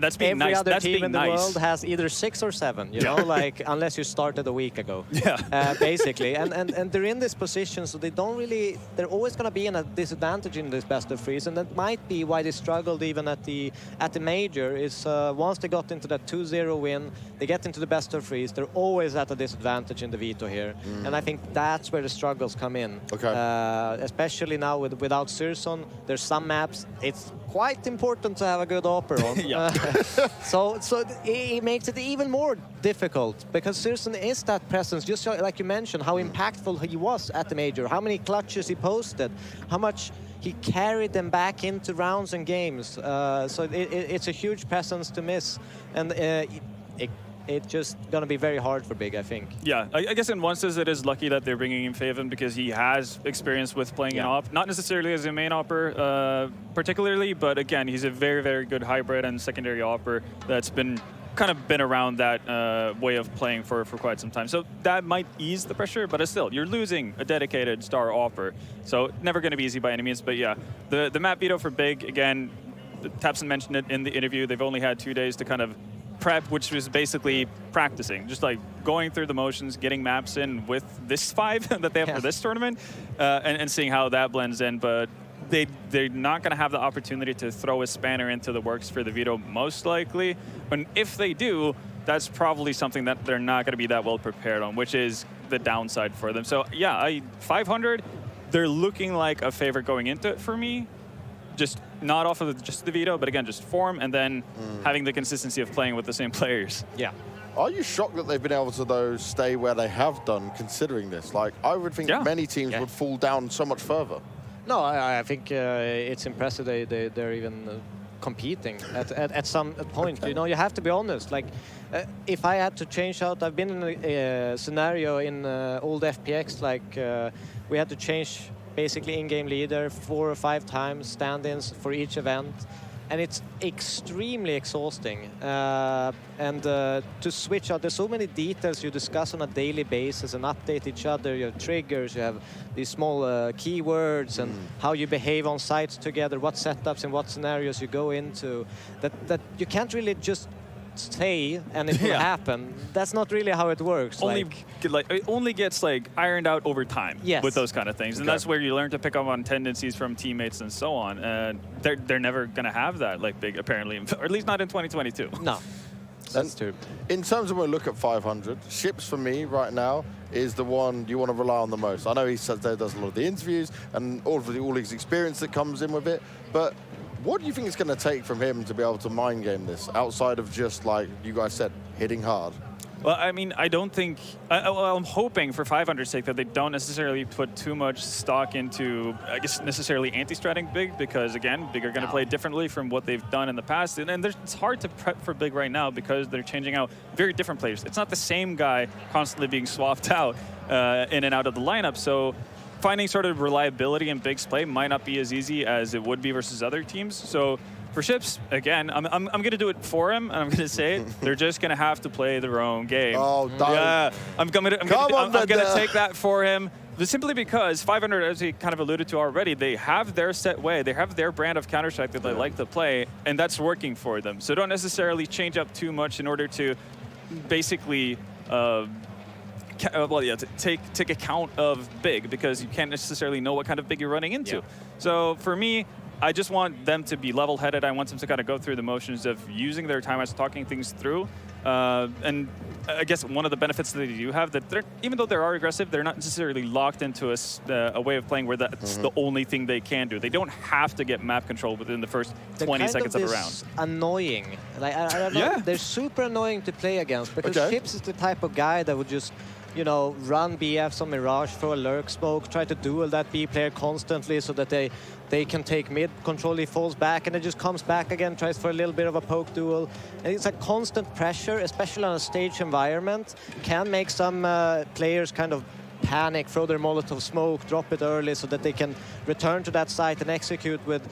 That's being every nice. other That's team being in the nice. world has either 6 or 7, you know, like unless you started a week ago. Yeah. Basically, and they're in this position, so they don't really. They're always going to be in a disadvantage in this best of threes, and that might be why they struggled even at the major. Is once they got into that 2-0 win, they get into the best of threes. They're always at a disadvantage in the veto here, and I think that's where the struggles come in. Okay. Especially now without Sirson, there's some maps. It's quite important to have a good opera on. So it makes it even more difficult because Sirson is that presence, just like you mentioned, how impactful he was at the major, how many clutches he posted, how much he carried them back into rounds and games. So it's a huge presence to miss, and it's just going to be very hard for Big, I think. Yeah, I guess in one sense it is lucky that they're bringing in Faven because he has experience with playing an op. Not necessarily as a main opper particularly, but again, he's a very, very good hybrid and secondary opper that's been around that way of playing for quite some time. So that might ease the pressure, but still, you're losing a dedicated star opper. So never going to be easy by any means. But yeah, the map veto for Big, again, Tapson mentioned it in the interview, they've only had 2 days to kind of prep, which was basically practicing, just like going through the motions, getting maps in with this 5 that they have for this tournament, and seeing how that blends in. But they're not going to have the opportunity to throw a spanner into the works for the veto, most likely. And if they do, that's probably something that they're not going to be that well prepared on, which is the downside for them. So yeah, 500, they're looking like a favorite going into it for me. Just not off of just the veto, but again, just form, and then having the consistency of playing with the same players. Yeah. Are you shocked that they've been able to, though, stay where they have done, considering this? Like, I would think many teams would fall down so much further. No, I think it's impressive they're even competing at some point. Okay. You know, you have to be honest. Like, if I had to change out, I've been in a scenario in old FPX, like we had to change basically in-game leader 4 or 5 times, stand-ins for each event, and it's extremely exhausting. And to switch out, there's so many details you discuss on a daily basis and update each other. You have triggers, you have these small keywords, and how you behave on sites together, what setups and what scenarios you go into, that you can't really just say and it will happen. That's not really how it works. It only gets like ironed out over time with those kind of things, and that's where you learn to pick up on tendencies from teammates and so on. And they're never gonna have that like Big, apparently, or at least not in 2022. No, that's true. In terms of when we look at 500, Ships for me right now is the one you want to rely on the most. I know he says that does a lot of the interviews and all his experience that comes in with it, but what do you think it's going to take from him to be able to mind game this, outside of just, like you guys said, hitting hard? Well, I mean, I don't think... I'm hoping for 500's sake that they don't necessarily put too much stock into, I guess, necessarily anti-stratting Big, because, again, Big are going to play differently from what they've done in the past. And it's hard to prep for Big right now because they're changing out very different players. It's not the same guy constantly being swapped out in and out of the lineup. So finding sort of reliability in Big's play might not be as easy as it would be versus other teams. So for Ships, again, I'm going to do it for him, and I'm going to say it. They're just going to have to play their own game. Oh, don't. Yeah, I'm going to take that for him. Simply because 500, as he kind of alluded to already, they have their set way. They have their brand of Counter-Strike that they like to play, and that's working for them. So don't necessarily change up too much in order to basically... take account of Big, because you can't necessarily know what kind of Big you're running into. So for me, I just want them to be level-headed. I want them to kind of go through the motions of using their time as talking things through. And I guess one of the benefits that they do have, that even though they are aggressive, they're not necessarily locked into a way of playing where that's the only thing they can do. They don't have to get map control within the first 20 seconds of a round. Annoying. Like, I don't know. They're super annoying to play against, because Ships is the type of guy that would just, you know, run BFs on Mirage, throw a lurk smoke, try to duel that B player constantly so that they can take mid control. He falls back and it just comes back again, tries for a little bit of a poke duel. And it's a constant pressure, especially on a stage environment, can make some players kind of panic, throw their Molotov smoke, drop it early so that they can return to that site and execute with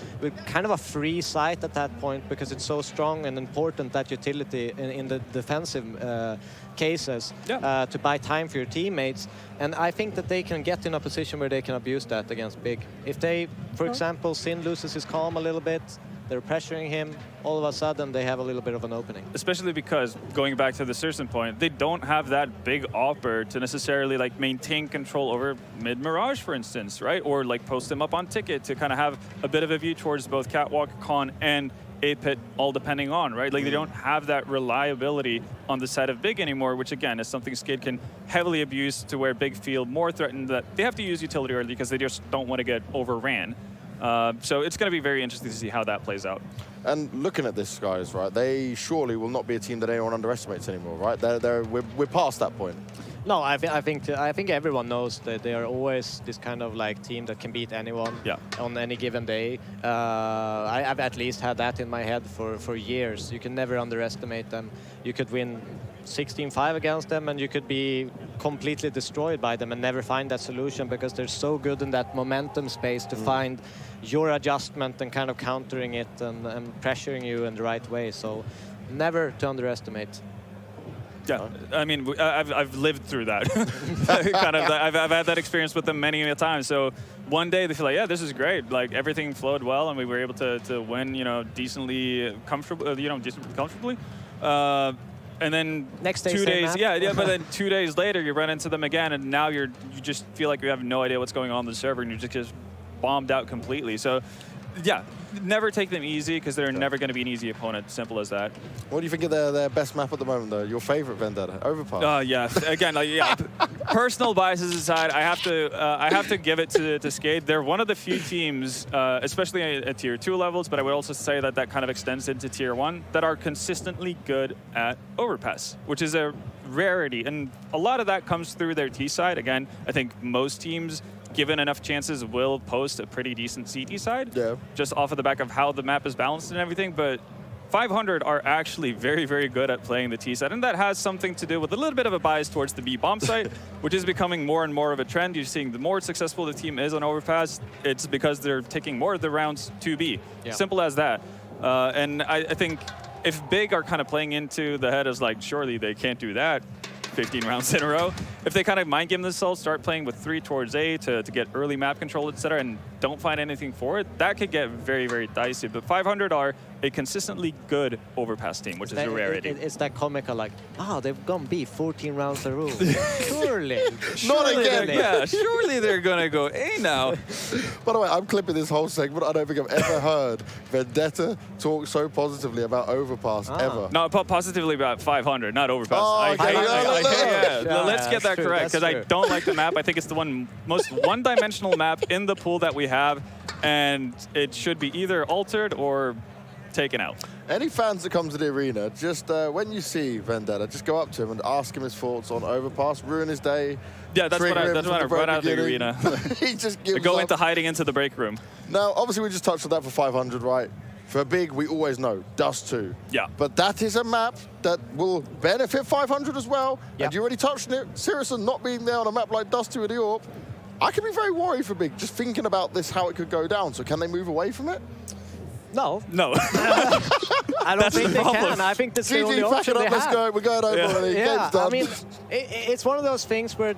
kind of a free site at that point, because it's so strong and important, that utility in the defensive cases, to buy time for your teammates. And I think that they can get in a position where they can abuse that against Big. If they, for example, Sin loses his calm a little bit, they're pressuring him. All of a sudden, they have a little bit of an opening. Especially because, going back to the Sursen point, they don't have that big opper to necessarily like maintain control over mid-Mirage, for instance, right? Or like post them up on ticket to kind of have a bit of a view towards both Catwalk, Con, and A-Pit, all depending on, right? Like they don't have that reliability on the side of Big anymore, which again is something Skid can heavily abuse to where Big feel more threatened that they have to use utility early because they just don't want to get overran. So it's going to be very interesting to see how that plays out. And looking at this, guys, right, they surely will not be a team that anyone underestimates anymore, right? We're past that point. No, I think everyone knows that they are always this kind of like team that can beat anyone on any given day. I've at least had that in my head for years. You can never underestimate them. You could win 16-5 against them, and you could be completely destroyed by them and never find that solution because they're so good in that momentum space to find your adjustment and kind of countering it and pressuring you in the right way. So never to underestimate. Yeah, I mean, I've lived through that. Kind of, I've had that experience with them many a time. So one day they feel like, yeah, this is great. Like everything flowed well, and we were able to win, decently comfortably, decently comfortably. And then next day, 2 days, map. but then 2 days later you run into them again, and now you just feel like you have no idea what's going on the server, and you're just bombed out completely. So, yeah, never take them easy because they're never going to be an easy opponent. Simple as that. What do you think of their best map at the moment, though? Your favorite Vendetta, Overpass? Yeah. Again, personal biases aside, I have to give it to Skade. They're one of the few teams, especially at tier 2 levels, but I would also say that kind of extends into tier 1, that are consistently good at Overpass, which is a rarity, and a lot of that comes through their T side. Again, I think most teams, given enough chances, will post a pretty decent CT side, just off of the back of how the map is balanced and everything. But 500 are actually very, very good at playing the T side, and that has something to do with a little bit of a bias towards the B bomb site, which is becoming more and more of a trend. You're seeing the more successful the team is on Overpass, it's because they're taking more of the rounds to B. Simple as that. And I think if Big are kind of playing into the head as like, surely they can't do that 15 rounds in a row. If they kind of mind game themselves, start playing with 3 towards A to get early map control, etc., and don't find anything for it, that could get very, very dicey. But 500 are a consistently good Overpass team, which is a rarity. It's that comical, like, they've gone B 14 rounds in a row. Surely. Not again. Yeah, surely they're going to go A now. By the way, I'm clipping this whole segment. I don't think I've ever heard Vendetta talk so positively about Overpass, ever. No, positively about 500, not Overpass. Oh, Let's get that correct, because I don't like the map. I think it's the most one-dimensional map in the pool that we have, and it should be either altered or taken out. Any fans that come to the arena, just when you see Vendetta, just go up to him and ask him his thoughts on Overpass, ruin his day. Yeah, that's what I run out of the arena. He just gives go up. into hiding into the break room. Now, obviously, we just touched on that for 500, right? For Big, we always know, Dust 2. Yeah. But that is a map that will benefit 500 as well. Yep. And you already touched on it. Sirius not being there on a map like Dust 2 at the Orb, I can be very worried for Big, just thinking about this, how it could go down. So can they move away from it? No. I don't think they can. I think that's the only option they have. Let's go. We're going over already. Game's done. I mean, it's one of those things where,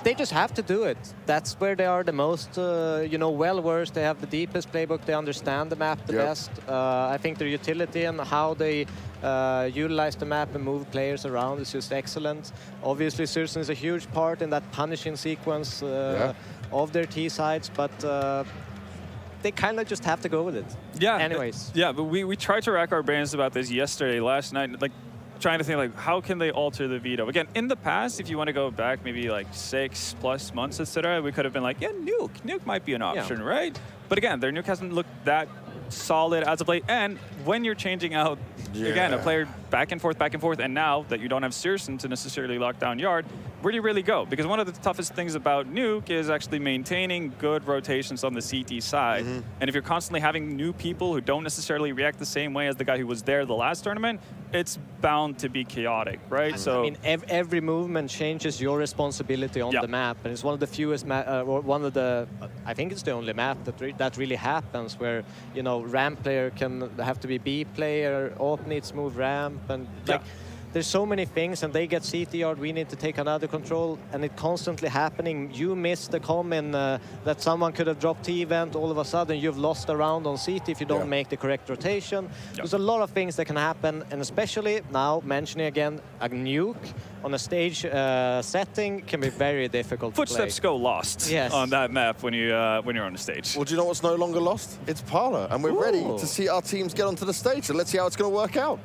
they just have to do it. That's where they are the most, well-versed. They have the deepest playbook. They understand the map the best. I think their utility and how they utilize the map and move players around is just excellent. Obviously, Sursen is a huge part in that punishing sequence of their T sides, but they kind of just have to go with it. Yeah. Anyways. Yeah, but we tried to rack our brains about this yesterday, last night, like trying to think like, how can they alter the veto? Again, in the past, if you want to go back maybe like 6+ months, etc., we could have been like, yeah, nuke might be an option, right? But again, their nuke hasn't looked that solid as of late. And when you're changing out, again, a player back and forth, and now that you don't have Sursen to necessarily lock down Yard, where do you really go? Because one of the toughest things about nuke is actually maintaining good rotations on the CT side. And if you're constantly having new people who don't necessarily react the same way as the guy who was there the last tournament, it's bound to be chaotic, right? I mean, every movement changes your responsibility on the map, and it's one of the fewest or one of the, I think it's the only map that really happens where, ramp player can have to be B player, AWP needs to move ramp, and like there's so many things, and they get CT yard, we need to take another control, and it constantly happening. You miss the common that someone could have dropped T-event, all of a sudden you've lost a round on CT if you don't make the correct rotation. There's a lot of things that can happen, and especially now, mentioning again, a nuke on a stage setting can be very difficult Footsteps to play. go lost Yes. on that map when you're on the stage. Well, do you know what's no longer lost? It's Parlor, and we're ready to see our teams get onto the stage, so let's see how it's going to work out.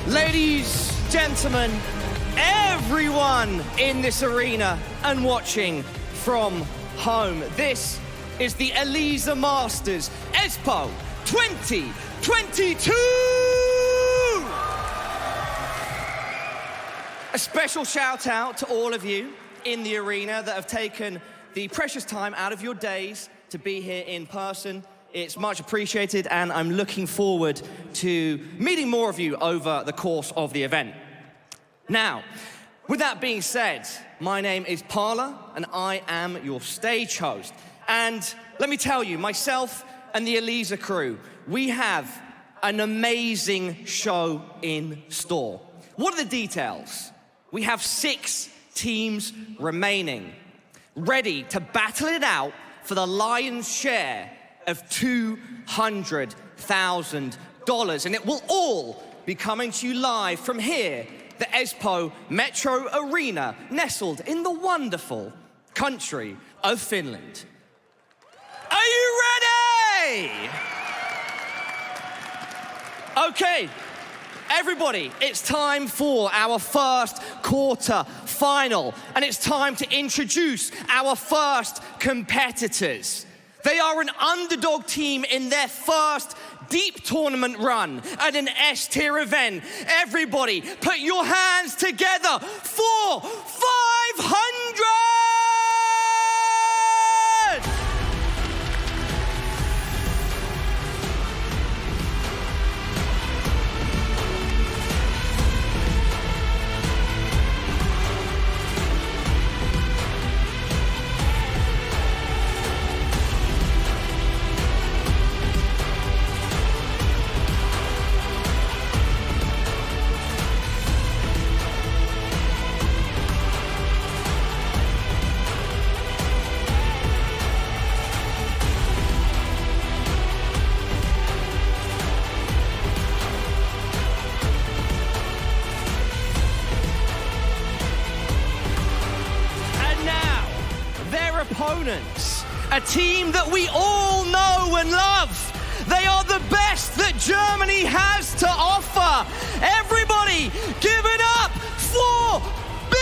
Ladies, gentlemen, everyone in this arena and watching from home, this is the Elisa Masters Espoo 2022! A special shout out to all of you in the arena that have taken the precious time out of your days to be here in person. It's much appreciated, and I'm looking forward to meeting more of you over the course of the event. Now, with that being said, my name is Parla, and I am your stage host. And let me tell you, myself and the Elisa crew, we have an amazing show in store. What are the details? We have 6 teams remaining, ready to battle it out for the lion's share of $200,000, and it will all be coming to you live from here, the Espoo Metro Arena, nestled in the wonderful country of Finland. Are you ready? Okay, everybody, it's time for our first quarter final, and it's time to introduce our first competitors. They are an underdog team in their first deep tournament run at an S-tier event. Everybody, put your hands together for 500! Opponents, a team that we all know and love. They are the best that Germany has to offer. Everybody, give it up for Big!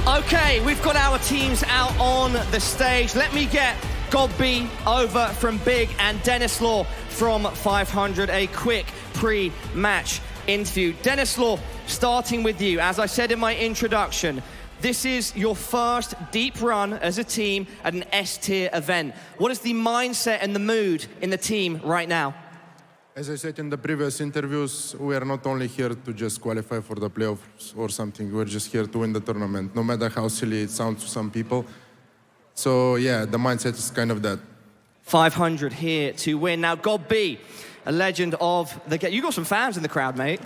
Okay, we've got our teams out on the stage. Let me get Gobby over from Big and Dennis Law from 500, a quick pre-match interview. Dennis Law, starting with you. As I said in my introduction, This is your first deep run as a team at an S-tier event. What is the mindset and the mood in the team right now? As I said in the previous interviews, we are not only here to just qualify for the playoffs or something. We're just here to win the tournament, no matter how silly it sounds to some people. So yeah, the mindset is kind of that. 500 here to win. Now, God B, a legend of the game. You got some fans in the crowd, mate.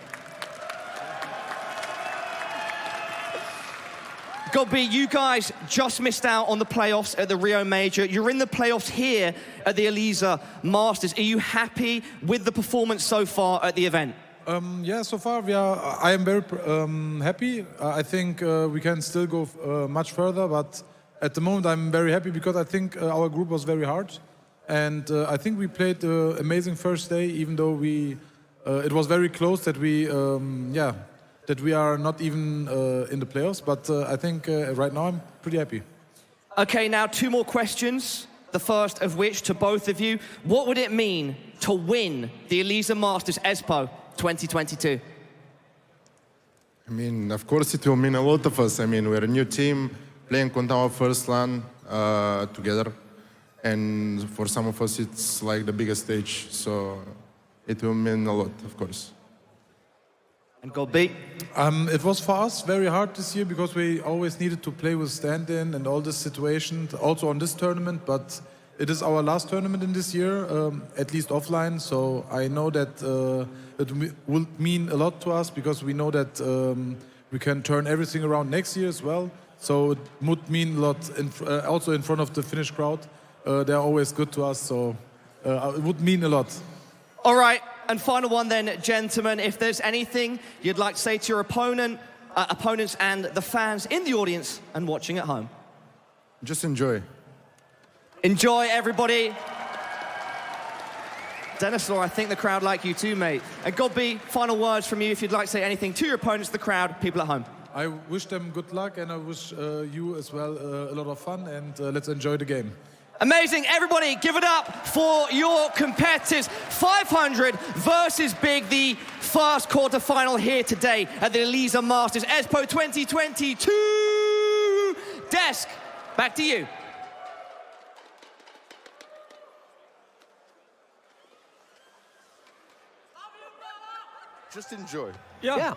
God B, you guys just missed out on the playoffs at the Rio Major. You're in the playoffs here at the Elisa Masters. Are you happy with the performance so far at the event? Yeah, so far I am very happy. I think we can still go much further, but at the moment I'm very happy because I think our group was very hard. And I think we played an amazing first day, even though it was very close that we are not even in the playoffs. But I think right now I'm pretty happy. Okay, now 2 more questions. The first of which to both of you. What would it mean to win the Elisa Masters Espoo 2022? I mean, of course it will mean a lot of us. I mean, we're a new team playing on our first LAN together. And for some of us, it's like the biggest stage. So it will mean a lot, of course. And God B? It was for us very hard this year because we always needed to play with stand-in and all this situation, also on this tournament. But it is our last tournament in this year, at least offline. So I know that it will mean a lot to us because we know that we can turn everything around next year as well. So it would mean a lot also in front of the Finnish crowd. They're always good to us, so it would mean a lot. All right, and final one then, gentlemen. If there's anything you'd like to say to your opponents and the fans in the audience and watching at home. Just enjoy. Enjoy, everybody. Denislaw, I think the crowd like you too, mate. And God B, final words from you if you'd like to say anything to your opponents, the crowd, people at home. I wish them good luck, and I wish you as well a lot of fun, and let's enjoy the game. Amazing. Everybody, give it up for your competitors. 500 versus Big, the first quarterfinal here today at the Elisa Masters Espoo 2022. Desk, back to you. Just enjoy. Yeah.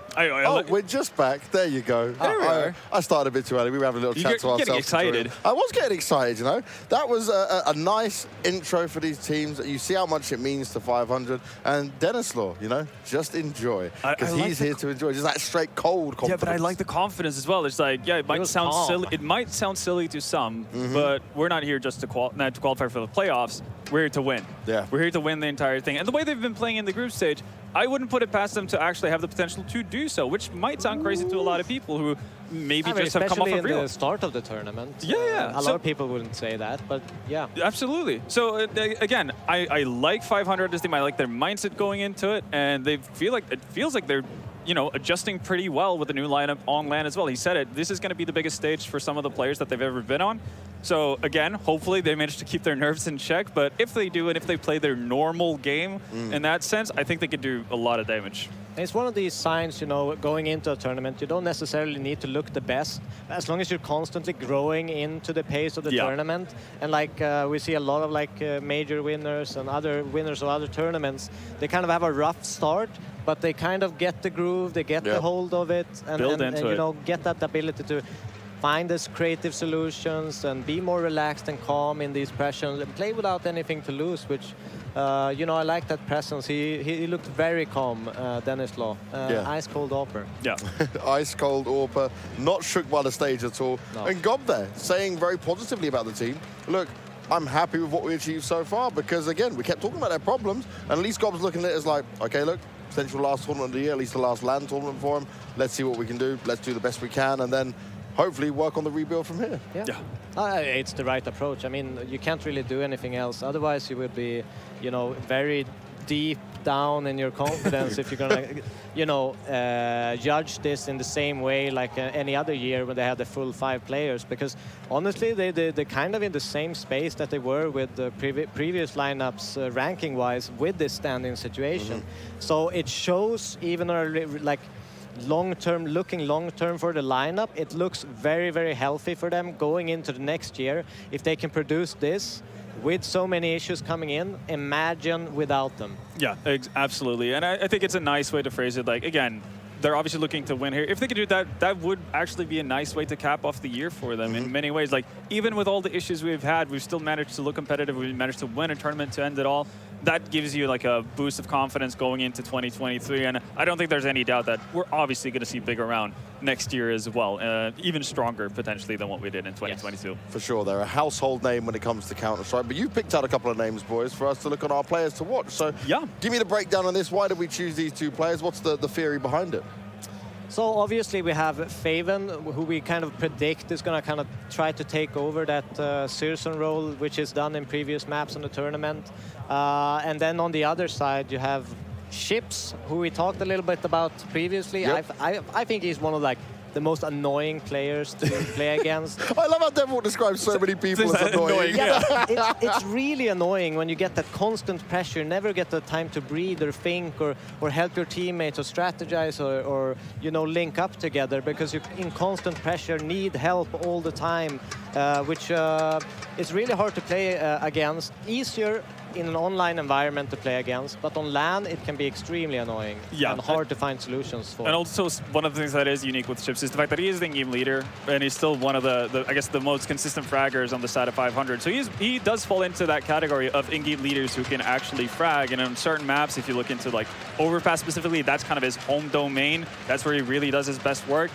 We're just back. There you go. There we are. I started a bit too early. We were having a little chat to ourselves. Getting excited. I was getting excited, you know. That was a nice intro for these teams. You see how much it means to 500. And Denislaw, you know, just enjoy. Because he's here to enjoy. Just that straight cold confidence. Yeah, but I like the confidence as well. It's like, yeah, it might sound silly. It might sound silly to some, but we're not here just to qualify for the playoffs. We're here to win. Yeah. We're here to win the entire thing. And the way they've been playing in the group stage, I wouldn't put it past them to actually have the potential to do so, which might sound crazy to a lot of people who maybe just have come off of Rio. Especially in the start of the tournament. Yeah. A lot of people wouldn't say that, but yeah. Absolutely. So again, I like 500 as team. I like their mindset going into it, and it feels like they're, you know, adjusting pretty well with the new lineup on LAN as well. He said it. This is going to be the biggest stage for some of the players that they've ever been on. So again, hopefully they manage to keep their nerves in check. But if they do, and if they play their normal game in that sense, I think they could do a lot of damage. It's one of these signs, you know, going into a tournament, you don't necessarily need to look the best, as long as you're constantly growing into the pace of the tournament. And like we see a lot of like major winners and other winners of other tournaments, they kind of have a rough start, but they kind of get the groove, they get the hold of it, and you know, get that ability to find these creative solutions and be more relaxed and calm in these pressures and play without anything to lose, which, you know, I like that presence. He looked very calm, Denislaw. Ice cold AWPer. Yeah. Ice cold AWPer, not shook by the stage at all. No. And Gob there, saying very positively about the team. Look, I'm happy with what we achieved so far because, again, we kept talking about their problems, and at least Gob's looking at it as like, okay, look, potential last tournament of the year, at least the last LAN tournament for him. Let's see what we can do. Let's do the best we can, and then hopefully work on the rebuild from here. It's the right approach. I mean, you can't really do anything else. Otherwise, you would be, you know, very deep down in your confidence if you're gonna, you know, judge this in the same way like any other year when they had the full 5 players. Because honestly, they're kind of in the same space that they were with the previous lineups ranking-wise with this standing situation. So it shows even like looking long-term for the lineup, it looks very, very healthy for them going into the next year. If they can produce this with so many issues coming in, imagine without them. Yeah, absolutely. And I think it's a nice way to phrase it. Like, again, they're obviously looking to win here. If they could do that, that would actually be a nice way to cap off the year for them in many ways. Like, even with all the issues we've had, we've still managed to look competitive. We've managed to win a tournament to end it all. That gives you like a boost of confidence going into 2023. And I don't think there's any doubt that we're obviously going to see big around next year as well. Even stronger potentially than what we did in 2022. Yes, for sure, they're a household name when it comes to Counter-Strike. But you picked out a couple of names, boys, for us to look at our players to watch. So yeah, give me the breakdown on this. Why did we choose these two players? What's the theory behind it? So obviously we have Faven, who we kind of predict is going to kind of try to take over that Searson role, which is done in previous maps in the tournament. And then on the other side, you have Ships, who we talked a little bit about previously. Yep. I think he's one of like the most annoying players to play against. I love how Devil describes so many people as annoying. Yeah, it's really annoying when you get that constant pressure, never get the time to breathe or think or help your teammates or strategize or you know, link up together, because you're in constant pressure, need help all the time, which is really hard to play against. Easier in an online environment to play against, but on LAN it can be extremely annoying and hard to find solutions for. And also one of the things that is unique with Chips is the fact that he is the in-game leader, and he's still one of the I guess the most consistent fraggers on the side of 500. So he does fall into that category of in-game leaders who can actually frag. And on certain maps, if you look into like Overpass specifically, that's kind of his home domain. That's where he really does his best work.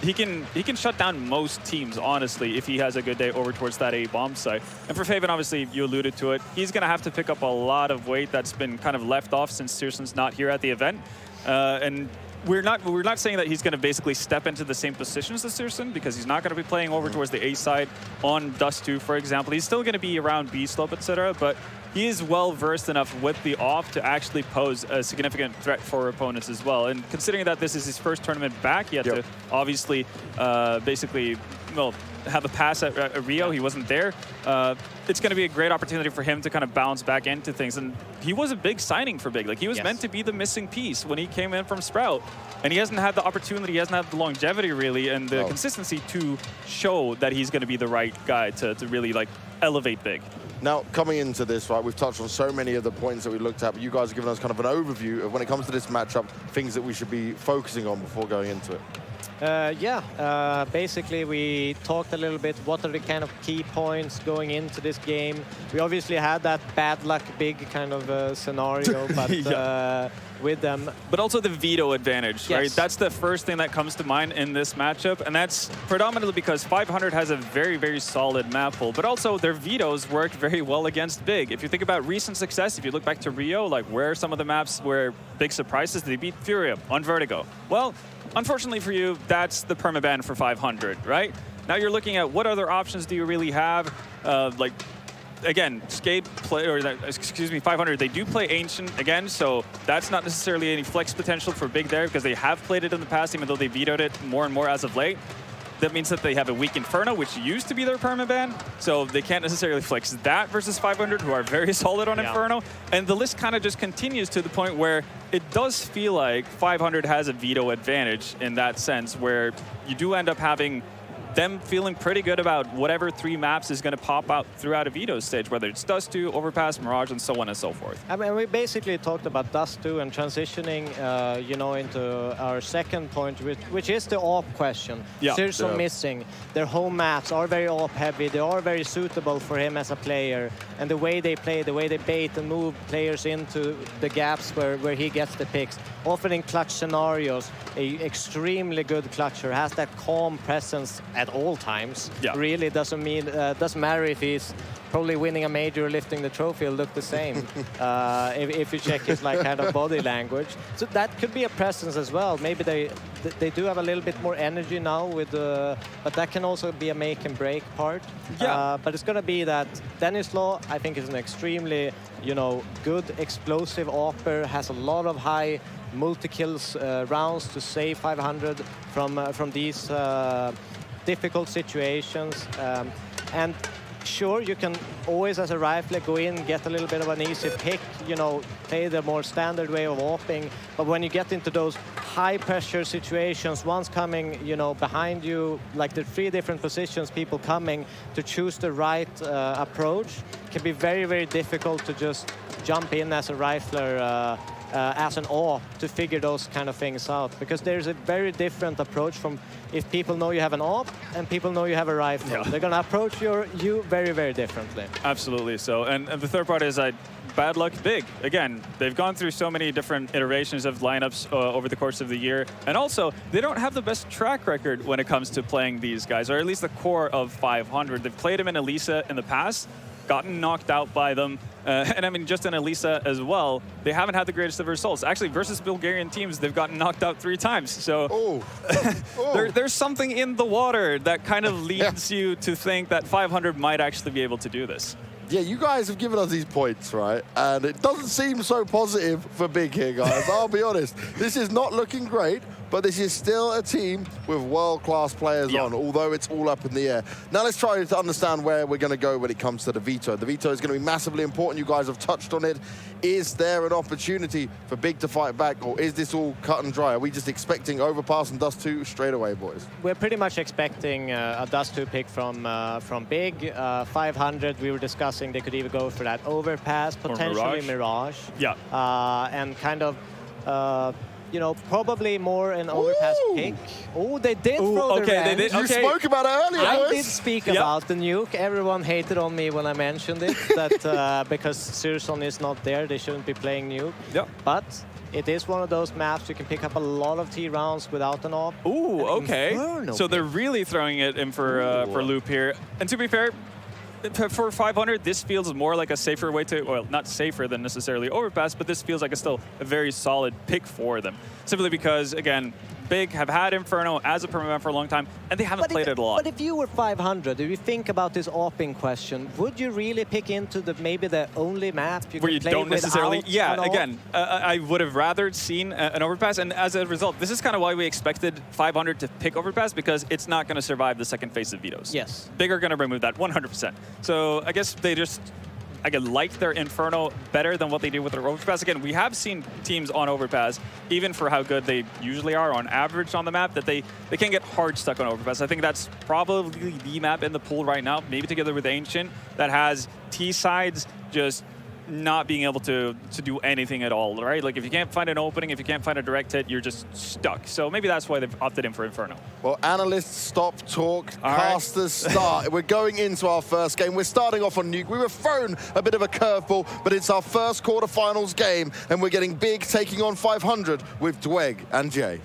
He can shut down most teams, honestly, if he has a good day over towards that A bomb site. And for Faven, obviously, you alluded to it, he's going to have to pick up a lot of weight that's been kind of left off since Searson's not here at the event. And we're not saying that he's going to basically step into the same positions as Searson, because he's not going to be playing over towards the A side on Dust 2, for example. He's still going to be around B slope, etc. But he is well versed enough with the off to actually pose a significant threat for opponents as well. And considering that this is his first tournament back, he had to obviously basically, well, have a pass at Rio. He wasn't there. It's going to be a great opportunity for him to kind of bounce back into things. And he was a big signing for Big. Like, he was meant to be the missing piece when he came in from Sprout. And he hasn't had the opportunity, he hasn't had the longevity, really, and the consistency to show that he's going to be the right guy to really, like, elevate Big. Now, coming into this, right, we've touched on so many of the points that we looked at, but you guys have given us kind of an overview of when it comes to this matchup, things that we should be focusing on before going into it. Basically we talked a little bit what are the kind of key points going into this game. We obviously had that bad luck big kind of scenario, but with them. But also the veto advantage, right? That's the first thing that comes to mind in this matchup, and that's predominantly because 500 has a very, very solid map pool, but also their vetoes work very well against Big. If you think about recent success, if you look back to Rio, like where are some of the maps where Big surprises, they beat Furia on Vertigo. Well, unfortunately for you, that's the permaban for 500, right? Now you're looking at what other options do you really have? Like, again, Skate play, or excuse me, 500, they do play Ancient again, so that's not necessarily any flex potential for Big there, because they have played it in the past, even though they vetoed it more and more as of late. That means that they have a weak Inferno, which used to be their permaban, so they can't necessarily flex that versus 500, who are very solid on Inferno. And the list kind of just continues to the point where it does feel like 500 has a veto advantage in that sense, where you do end up having them feeling pretty good about whatever 3 maps is going to pop out throughout a veto stage, whether it's Dust 2, Overpass, Mirage, and so on and so forth. I mean, we basically talked about Dust 2 and transitioning, you know, into our second point, which is the AWP question. Searson missing. Their home maps are very AWP heavy. They are very suitable for him as a player. And the way they play, the way they bait and move players into the gaps where he gets the picks, often in clutch scenarios, a extremely good clutcher, has that calm presence at all times. Really doesn't matter if he's probably winning a major or lifting the trophy, will look the same if you check his like kind of body language. So that could be a presence as well. Maybe they do have a little bit more energy now with but that can also be a make and break part. But it's going to be that Dennis Law, I think, is an extremely, you know, good explosive AWPer, has a lot of high multi-kills rounds to save 500 from these difficult situations. And sure, you can always, as a rifler, go in, get a little bit of an easy pick, you know, play the more standard way of AWPing. But when you get into those high pressure situations, one's coming, you know, behind you, like the 3 different positions, people coming to choose the right approach, can be very, very difficult to just jump in as a rifler as an AWP to figure those kind of things out, because there's a very different approach from if people know you have an AWP and people know you have a rifle. Yeah. They're gonna approach you very, very differently. Absolutely so. And the third part is bad luck big. Again, they've gone through so many different iterations of lineups over the course of the year. And also, they don't have the best track record when it comes to playing these guys, or at least the core of 500. They've played him in Elisa in the past, gotten knocked out by them. And I mean, just in Elisa as well, they haven't had the greatest of results. Actually, versus Bulgarian teams, they've gotten knocked out 3 times. So there's something in the water that kind of leads you to think that 500 might actually be able to do this. Yeah, you guys have given us these points, right? And it doesn't seem so positive for Big here, guys. I'll be honest. This is not looking great, but this is still a team with world-class players on, although it's all up in the air. Now let's try to understand where we're going to go when it comes to the veto. The veto is going to be massively important. You guys have touched on it. Is there an opportunity for Big to fight back, or is this all cut and dry? Are we just expecting Overpass and Dust 2 straight away, boys? We're pretty much expecting a Dust 2 pick from Big. 500, we were discussing they could either go for that Overpass, potentially Mirage. Yeah. And kind of, you know, probably more an Overpass pick. Oh, they did throw the they did. You spoke about it earlier, I did speak about the nuke. Everyone hated on me when I mentioned it, that because Syrson is not there, they shouldn't be playing nuke. Yeah. But it is one of those maps you can pick up a lot of T rounds without an AWP. Ooh, okay. So they're really throwing it in for Loop here. And to be fair, for 500, this feels more like a safer way to, well, not safer than necessarily Overpass, but this feels like still a very solid pick for them. Simply because, again, Big have had Inferno as a permanent for a long time, and they haven't played it a lot. But if you were 500, if you think about this AWPing question, would you really pick into maybe the only map you where can you play don't necessarily, without again, I would have rather seen an Overpass, and as a result, this is kind of why we expected 500 to pick Overpass, because it's not going to survive the second phase of vetoes. Yes. Big are going to remove that 100%. So I guess they just, like their Inferno better than what they do with their Overpass. Again, we have seen teams on Overpass, even for how good they usually are on average on the map, that they can get hard stuck on Overpass. I think that's probably the map in the pool right now, maybe together with Ancient, that has T-sides just not being able to do anything at all, right? Like, if you can't find an opening, if you can't find a direct hit, you're just stuck. So maybe that's why they've opted in for Inferno. Well, analysts, stop talk. Casters, start. We're going into our first game. We're starting off on Nuke. We were thrown a bit of a curveball, but it's our first quarterfinals game, and we're getting Big taking on 500 with Dweg and Jay.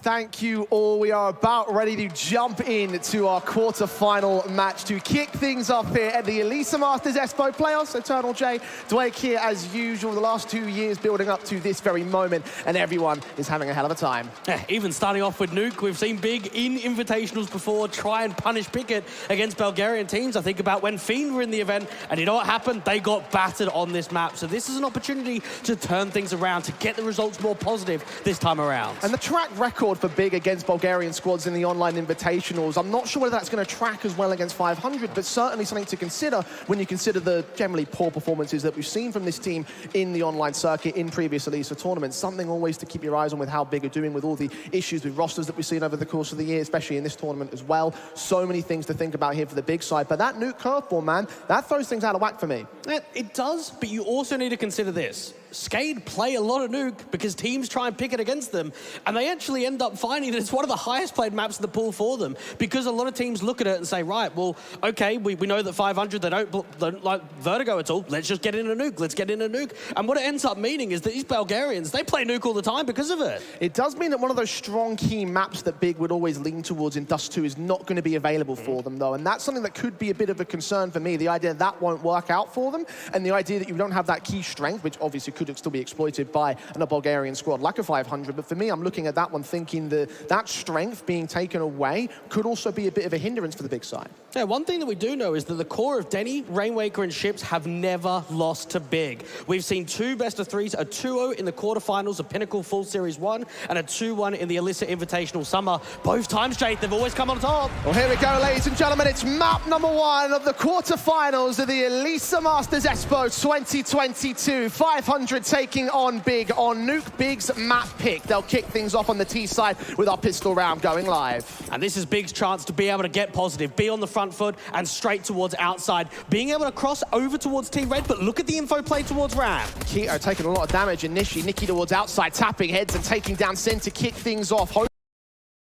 Thank you all. We are about ready to jump into our quarter-final match to kick things off here at the Elisa Masters Espoo playoffs. Eternal J, Dwayne here as usual, the last 2 years building up to this very moment, and everyone is having a hell of a time. Yeah, even starting off with Nuke, we've seen Big in invitationals before try and punish Pickett against Bulgarian teams. I think about when Fiend were in the event, and you know what happened? They got battered on this map. So this is an opportunity to turn things around, to get the results more positive this time around. And the track record for Big against Bulgarian squads in the online invitationals, I'm not sure whether that's going to track as well against 500, but certainly something to consider when you consider the generally poor performances that we've seen from this team in the online circuit in previous Elisa tournaments. Something always to keep your eyes on with how Big are doing with all the issues with rosters that we've seen over the course of the year, especially in this tournament as well. So many things to think about here for the Big side, but that Nuke curveball, man, that throws things out of whack for me. It does, but you also need to consider this. Skade play a lot of Nuke because teams try and pick it against them, and they actually end up finding that it's one of the highest played maps in the pool for them, because a lot of teams look at it and say, right, well, okay, we know that 500, they don't like Vertigo at all. Let's just get in a Nuke. Let's get in a Nuke. And what it ends up meaning is that these Bulgarians, they play Nuke all the time because of it. It does mean that one of those strong key maps that Big would always lean towards in Dust 2 is not going to be available for them, though, and that's something that could be a bit of a concern for me, the idea that won't work out for them, and the idea that you don't have that key strength, which obviously could still be exploited by a Bulgarian squad like a 500, but for me, I'm looking at that one thinking that strength being taken away could also be a bit of a hindrance for the Big side. Yeah, one thing that we do know is that the core of Denny, Rainwaker, and Ships have never lost to Big. We've seen 2 best-of-3s, a 2-0 in the quarterfinals of Pinnacle Full Series 1, and a 2-1 in the Elisa Invitational Summer. Both times, Jake, they've always come on top. Well, here we go, ladies and gentlemen. It's map number 1 of the quarterfinals of the Elisa Masters Espoo 2022. 500 500 taking on Big on Nuke. Big's map pick. They'll kick things off on the T side with our pistol round going live. And this is Big's chance to be able to get positive, be on the front foot and straight towards outside. Being able to cross over towards T-Red, but look at the info play towards Ram. Keto taking a lot of damage initially. Nikki towards outside, tapping heads and taking down Sen to kick things off.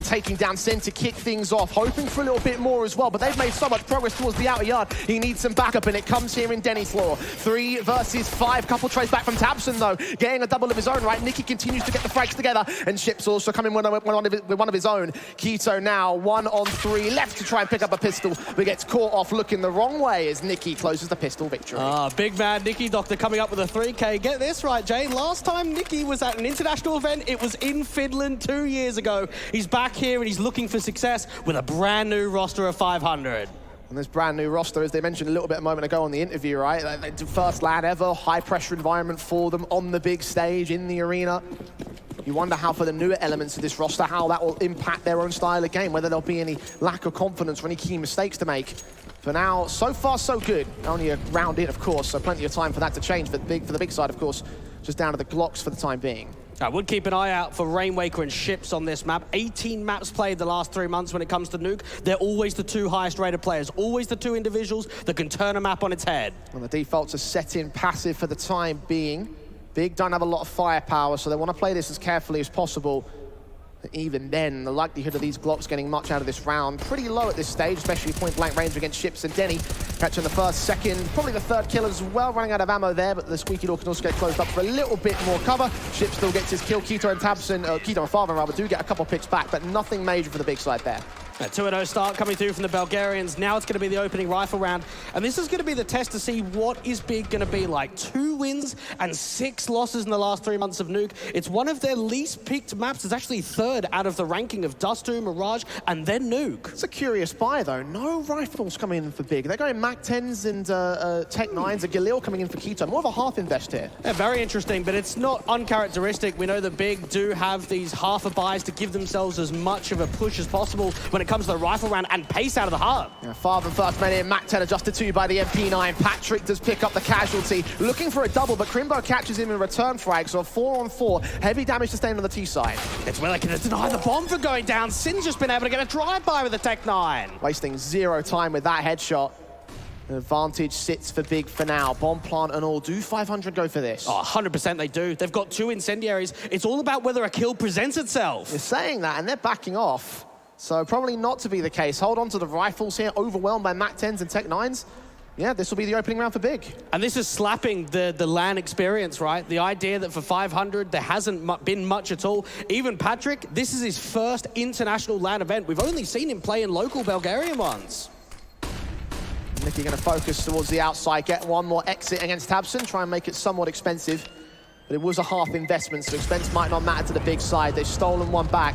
Taking down Sen to kick things off, hoping for a little bit more as well, but they've made so much progress towards the outer yard. He needs some backup, and it comes here in Denny's Law. 3 versus 5, couple trades back from Tabson though, getting a double of his own, right? Nicky continues to get the frags together, and Ship's also coming with one of his own. Keto now 1 on 3, left to try and pick up a pistol, but gets caught off looking the wrong way as Nicky closes the pistol victory. Big man Nicky Doctor coming up with a 3K. Get this right, Jay. Last time Nicky was at an international event, it was in Finland 2 years ago. He's back here and he's looking for success with a brand new roster of 500. And this brand new roster, as they mentioned a little bit a moment ago on the interview, right? First LAN ever, high pressure environment for them on the big stage in the arena. You wonder how for the newer elements of this roster, how that will impact their own style of game, whether there'll be any lack of confidence or any key mistakes to make. For now, so far so good. Only a round in, of course, so plenty of time for that to change. But for the big side, of course, just down to the Glocks for the time being. I would keep an eye out for Rainwaker and Ships on this map. 18 maps played the last 3 months when it comes to Nuke. They're always the 2 highest rated players, always the 2 individuals that can turn a map on its head. And the defaults are set in passive for the time being. Big don't have a lot of firepower, so they want to play this as carefully as possible. But even then, the likelihood of these Glocks getting much out of this round, pretty low at this stage, especially point-blank range against Ships and Denny. Catching the first, second, probably the third kill as well, running out of ammo there, but the squeaky door can also get closed up for a little bit more cover. Ships still gets his kill. Keto and Tabson, Keto and Father rather, do get a couple picks back, but nothing major for the big side there. A 2-0 start coming through from the Bulgarians. Now it's going to be the opening rifle round. And this is going to be the test to see what is Big going to be like. 2 wins and 6 losses in the last 3 months of Nuke. It's one of their least picked maps. It's actually 3rd out of the ranking of Dust2, Mirage, and then Nuke. It's a curious buy, though. No rifles coming in for Big. They're going Mac 10s and Tech 9s, and Galil coming in for Keto. More of a half invest here. Yeah, very interesting, but it's not uncharacteristic. We know that Big do have these half a buys to give themselves as much of a push as possible when it comes to the rifle round and pace out of the hub. Yeah, Father first man in, Mac 10 adjusted to by the MP9. Patrick does pick up the casualty, looking for a double, but Crimbo catches him in return frag, so a 4 on 4. Heavy damage to stay on the T side. It's where they can deny the bomb for going down. Sin's just been able to get a drive-by with the Tech 9. Wasting 0 time with that headshot. The advantage sits for Big for now. Bomb plant and all. Do 500 go for this? Oh, 100% they do. They've got 2 incendiaries. It's all about whether a kill presents itself. You're saying that, and they're backing off. So probably not to be the case. Hold on to the rifles here, overwhelmed by Mac 10s and Tech 9s. Yeah, this will be the opening round for Big. And this is slapping the LAN experience, right? The idea that for 500, there hasn't been much at all. Even Patrick, this is his first international LAN event. We've only seen him play in local Bulgarian ones. Nicky going to focus towards the outside, get one more exit against Tabson, try and make it somewhat expensive. But it was a half investment, so expense might not matter to the Big side. They've stolen one back.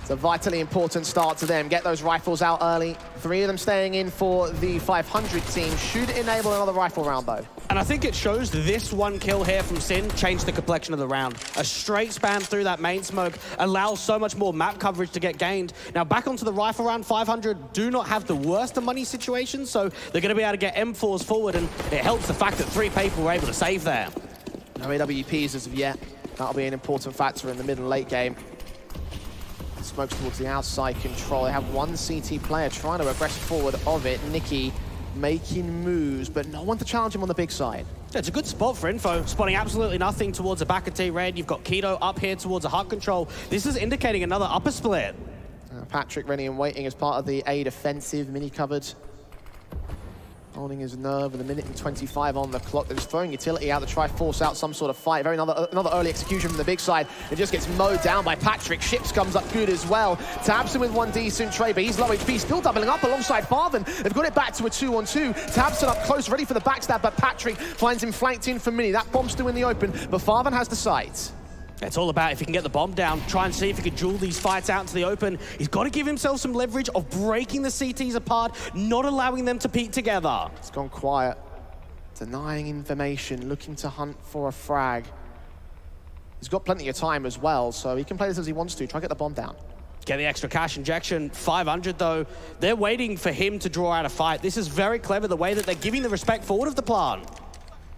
It's a vitally important start to them. Get those rifles out early. 3 of them staying in for the 500 team. Should enable another rifle round, though. And I think it shows this 1 kill here from Sin changed the complexion of the round. A straight spam through that main smoke allows so much more map coverage to get gained. Now back onto the rifle round, 500 do not have the worst of money situations, so they're going to be able to get M4s forward, and it helps the fact that 3 people were able to save there. No AWPs as of yet. That'll be an important factor in the mid and late game. Smokes towards the outside control. They have 1 CT player trying to aggress forward of it. Nicky making moves, but no one to challenge him on the Big side. It's a good spot for info, spotting absolutely nothing towards the back of T-Red. You've got Keto up here towards a hut control. This is indicating another upper split. Patrick ready and waiting as part of the A defensive, mini-covered. Holding his nerve with 1 minute and 25 on the clock. They're just throwing utility out to try force out some sort of fight. Another early execution from the Big side. It just gets mowed down by Patrick. Ships comes up good as well. Tabson with 1 decent trade, but he's low HP. Still doubling up alongside Farthen. They've got it back to a 2-on-2. Tabson up close, ready for the backstab, but Patrick finds him flanked in for Mini. That bomb's still in the open, but Farthen has the sight. It's all about if he can get the bomb down, try and see if he can duel these fights out into the open. He's got to give himself some leverage of breaking the CTs apart, not allowing them to peek together. It's gone quiet. Denying information, looking to hunt for a frag. He's got plenty of time as well, so he can play this as he wants to. Try and get the bomb down. Get the extra cash injection. 500 though, they're waiting for him to draw out a fight. This is very clever, the way that they're giving the respect forward of the plan.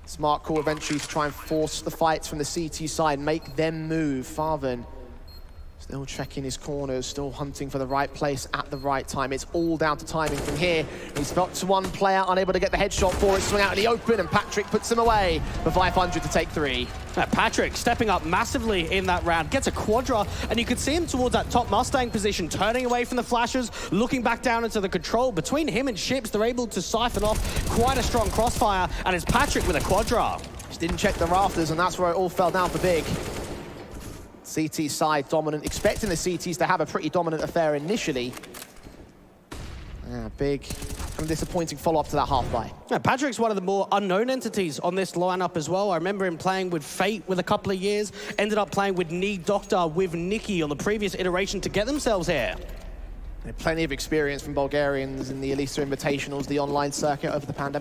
Smart call eventually to try and force the fights from the CT side, make them move. Farven still checking his corners, still hunting for the right place at the right time. It's all down to timing from here. He's got to one player, unable to get the headshot for it, swing out in the open, and Patrick puts him away for 500 to take 3. Patrick stepping up massively in that round, gets a quadra, and you could see him towards that top Mustang position, turning away from the flashes, looking back down into the control. Between him and Ships, they're able to siphon off quite a strong crossfire, and it's Patrick with a quadra. Just didn't check the rafters, and that's where it all fell down for Big. CT side dominant, expecting the CTs to have a pretty dominant affair initially. Big, kind of disappointing follow-up to that half buy. Yeah, Patrick's one of the more unknown entities on this lineup as well. I remember him playing with Fate with a couple of years, ended up playing with Need Doctor with Nikki on the previous iteration to get themselves here. Plenty of experience from Bulgarians in the Elisa Invitationals, the online circuit over the pandemic.